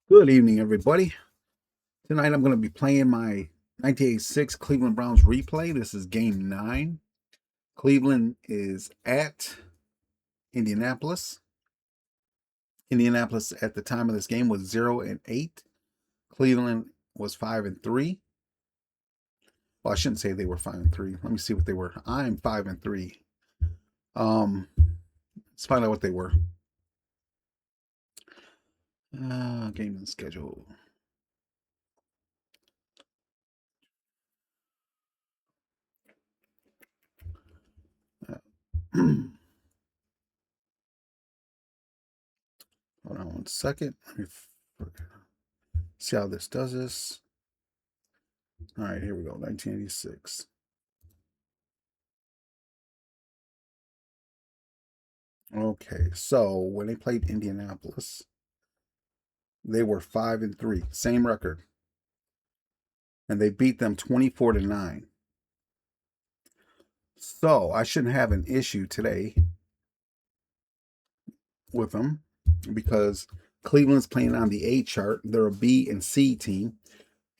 Good evening, everybody. Tonight I'm going to be playing my 1986 Cleveland Browns replay. This is game 9. Cleveland is at Indianapolis. Indianapolis at the time of this game was 0-8. Cleveland was 5-3. Well, I shouldn't say they were 5-3. Let me see what they were. I'm 5-3. Let's find out what they were. Game and schedule. Hold on one second. Let me see how this does this. All right, here we go. 1986. Okay, so when they played Indianapolis, they were 5-3, same record, and they beat them 24-9. So I shouldn't have an issue today with them because Cleveland's playing on the A chart. They're a B and C team,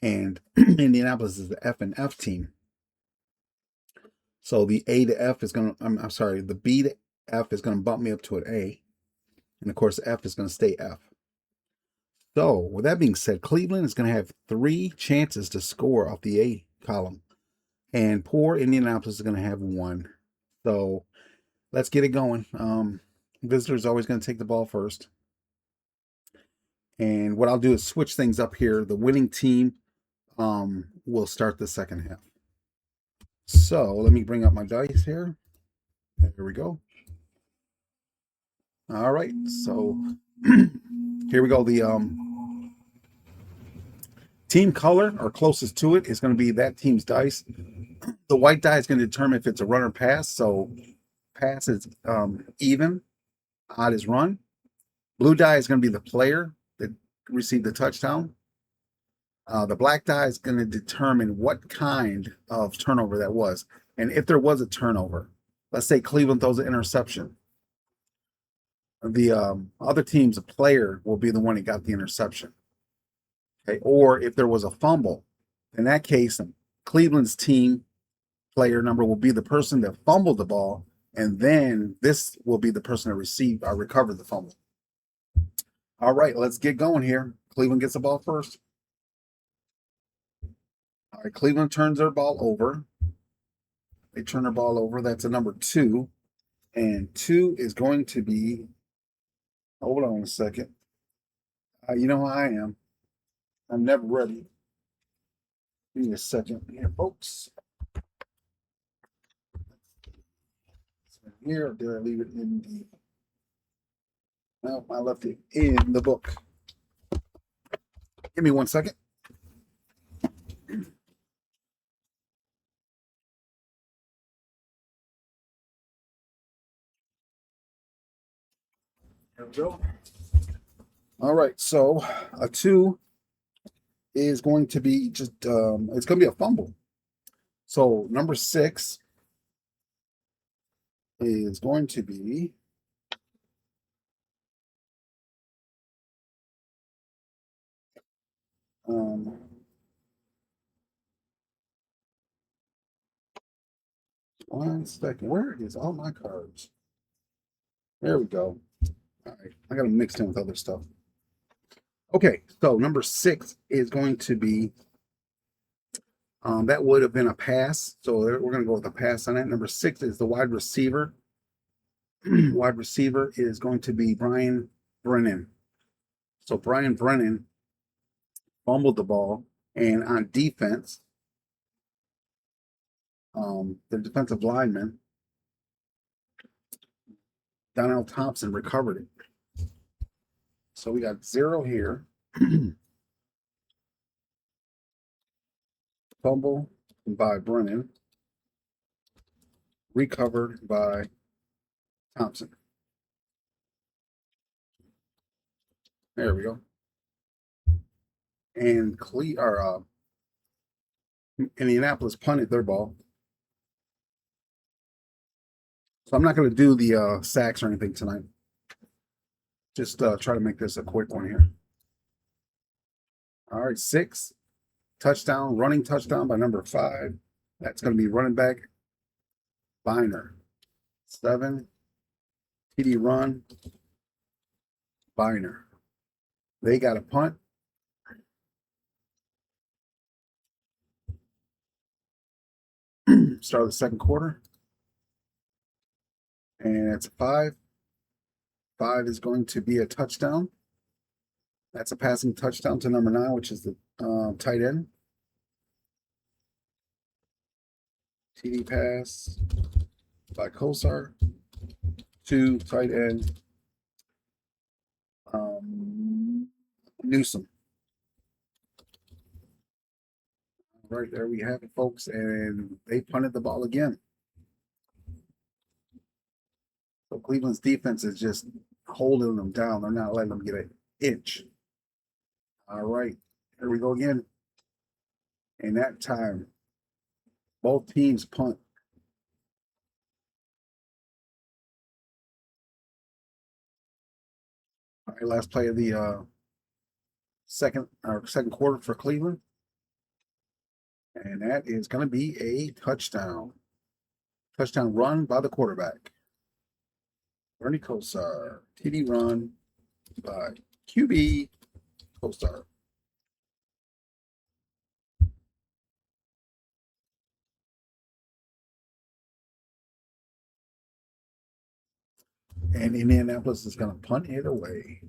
and Indianapolis is the F and F team. So the A to F is going to, I'm sorry, the B to F is going to bump me up to an A. And of course, F is going to stay F. So, with that being said, Cleveland is going to have 3 chances to score off the A column. And poor Indianapolis is going to have 1. So, let's get it going. Visitors always going to take the ball first. And what I'll do is switch things up here. The winning team will start the second half. So, let me bring up my dice here. There we go. All right. So, here we go. The team color or closest to it is going to be that team's dice. The white die is going to determine if it's a run or pass. So pass is even, odd is run. Blue die is going to be the player that received the touchdown. The black die is going to determine what kind of turnover that was. And if there was a turnover, let's say Cleveland throws an interception, the other team's player will be the one that got the interception. Okay. Or if there was a fumble, in that case, Cleveland's team player number will be the person that fumbled the ball, and then this will be the person that received or recovered the fumble. All right, let's get going here. Cleveland gets the ball first. All right, Cleveland turns their ball over. They turn their ball over. That's a number 2. And 2 is going to be, hold on a second. You know how I am. I'm never ready. Give me a second here, folks. Here, or did I leave it in the? No, I left it in the book. Give me 1 second. There we go. All right, so a 2 is going to be just it's going to be a fumble. So number 6 is going to be um, 1 second. Where is all my cards? There we go. All right, I got them mixed in with other stuff. Okay, so number 6 is going to be that would have been a pass. So we're going to go with a pass on that. Number 6 is the wide receiver. Wide receiver is going to be Brian Brennan. So Brian Brennan fumbled the ball, and on defense, the defensive lineman, Donnell Thompson, recovered it. So we got 0 here. Fumble by Brennan, recovered by Thompson. There we go. And Indianapolis punted their ball. So I'm not going to do the sacks or anything tonight. Just try to make this a quick one here. All right, 6. Touchdown, running touchdown by number 5. That's going to be running back Biner. 7. TD run, Biner. They got a punt. Start of the second quarter. And it's a 5. 5 is going to be a touchdown. That's a passing touchdown to number 9, which is the tight end. TD pass by Kosar to tight end Newsom. Right there we have it, folks, and they punted the ball again. So Cleveland's defense is just holding them down. They're not letting them get an inch. All right, here we go again. And that time, both teams punt. All right, last play of the second quarter for Cleveland. And that is going to be a touchdown. Touchdown run by the quarterback. Bernie Kosar. TD run by QB Kosar. And Indianapolis is going to punt it away.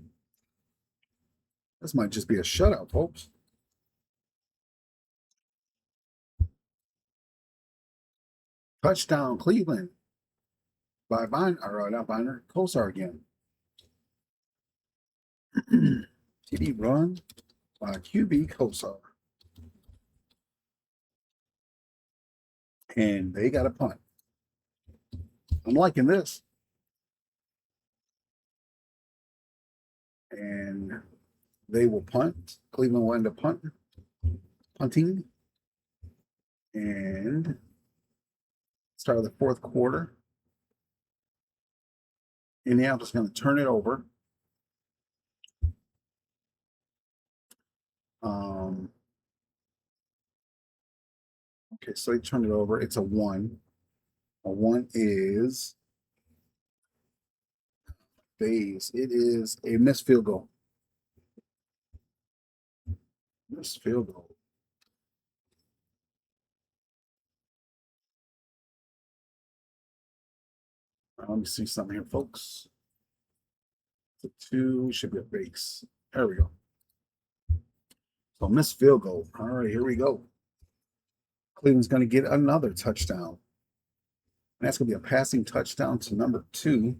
This might just be a shutout, folks. Touchdown, Cleveland. By Biner, or not Biner, Kosar again. TD run by QB Kosar. And they got a punt. I'm liking this. And they will punt. Cleveland will end up punting. And start of the fourth quarter. Indianapolis is going to turn it over. Okay, so they turned it over. It's a 1. A 1 is base. It is a missed field goal. Missed field goal. Let me see something here, folks. The 2 should be a base. There we go. So missed field goal. All right, here we go. Cleveland's going to get another touchdown. And that's going to be a passing touchdown to number 2,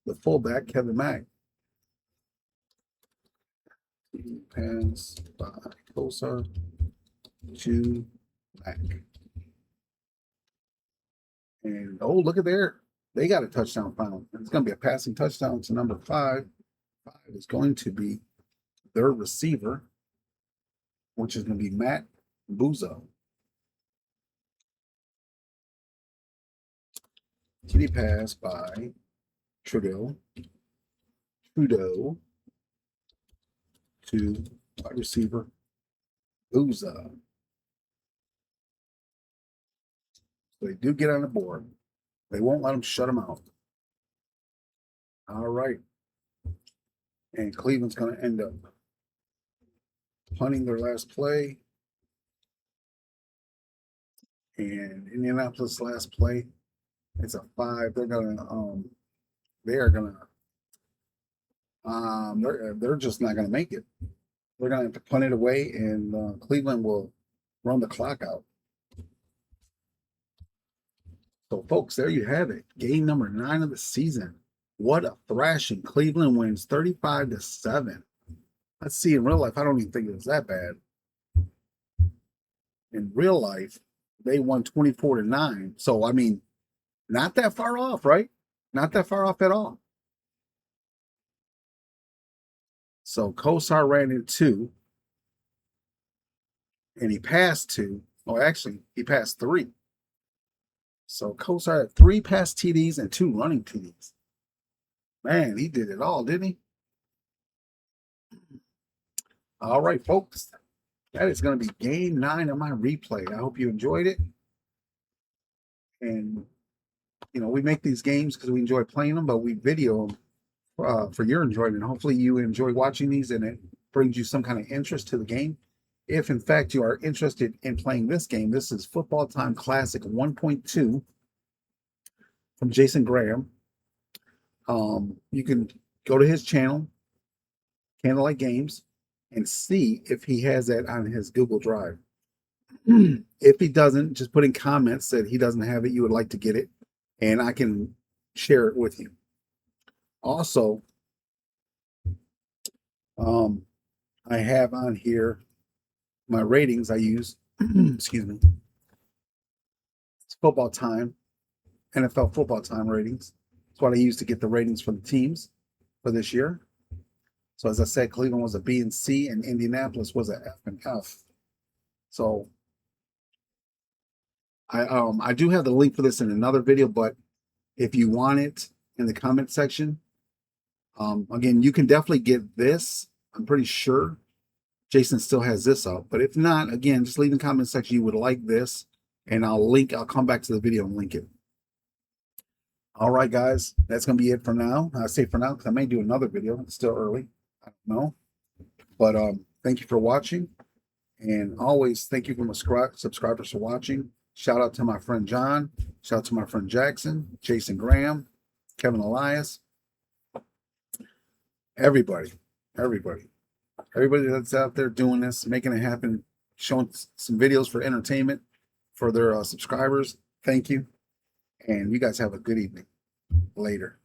the fullback, Kevin Mack. Pass by Kosar to Mack. And oh, look at there. They got a touchdown found. It's going to be a passing touchdown to number 5. 5 is going to be their receiver, which is going to be Matt Buzo. TD pass by Trudeau to wide receiver Buza. So they do get on the board. They won't let them shut them out. All right. And Cleveland's going to end up punting their last play. And Indianapolis' last play, it's a 5. They're just not gonna make it. They're gonna have to punt it away, and Cleveland will run the clock out. So, folks, there you have it. Game number 9 of the season. What a thrashing! Cleveland wins 35-7. Let's see, in real life, I don't even think it was that bad. In real life, they won 24-9. So, I mean, not that far off, right? Not that far off at all. So Kosar ran in 2. And he passed 2. Oh, actually, he passed 3. So Kosar had 3 pass TDs and 2 running TDs. Man, he did it all, didn't he? All right, folks. That is going to be game 9 of my replay. I hope you enjoyed it. And, you know, we make these games because we enjoy playing them, but we video them for your enjoyment. Hopefully you enjoy watching these and it brings you some kind of interest to the game. If, in fact, you are interested in playing this game, this is Football Time Classic 1.2 from Jason Graham. You can go to his channel, Candlelight Games, and see if he has that on his Google Drive. If he doesn't, just put in comments that he doesn't have it, you would like to get it, and I can share it with you. Also, I have on here my ratings I use. Excuse me. It's Football Time, NFL Football Time ratings. That's what I use to get the ratings for the teams for this year. So as I said, Cleveland was a B and C, and Indianapolis was a F and F. So I do have the link for this in another video, but if you want it in the comment section, again, you can definitely get this. I'm pretty sure Jason still has this up, but if not, again, just leave in the comment section you would like this, and I'll come back to the video and link it. All right, guys, that's going to be it for now. I say for now because I may do another video. It's still early. I don't know. But thank you for watching. And always thank you for my subscribers for watching. Shout out to my friend John. Shout out to my friend Jackson, Jason Graham, Kevin Elias. Everybody that's out there doing this, making it happen, showing some videos for entertainment for their subscribers. Thank you. And you guys have a good evening. Later.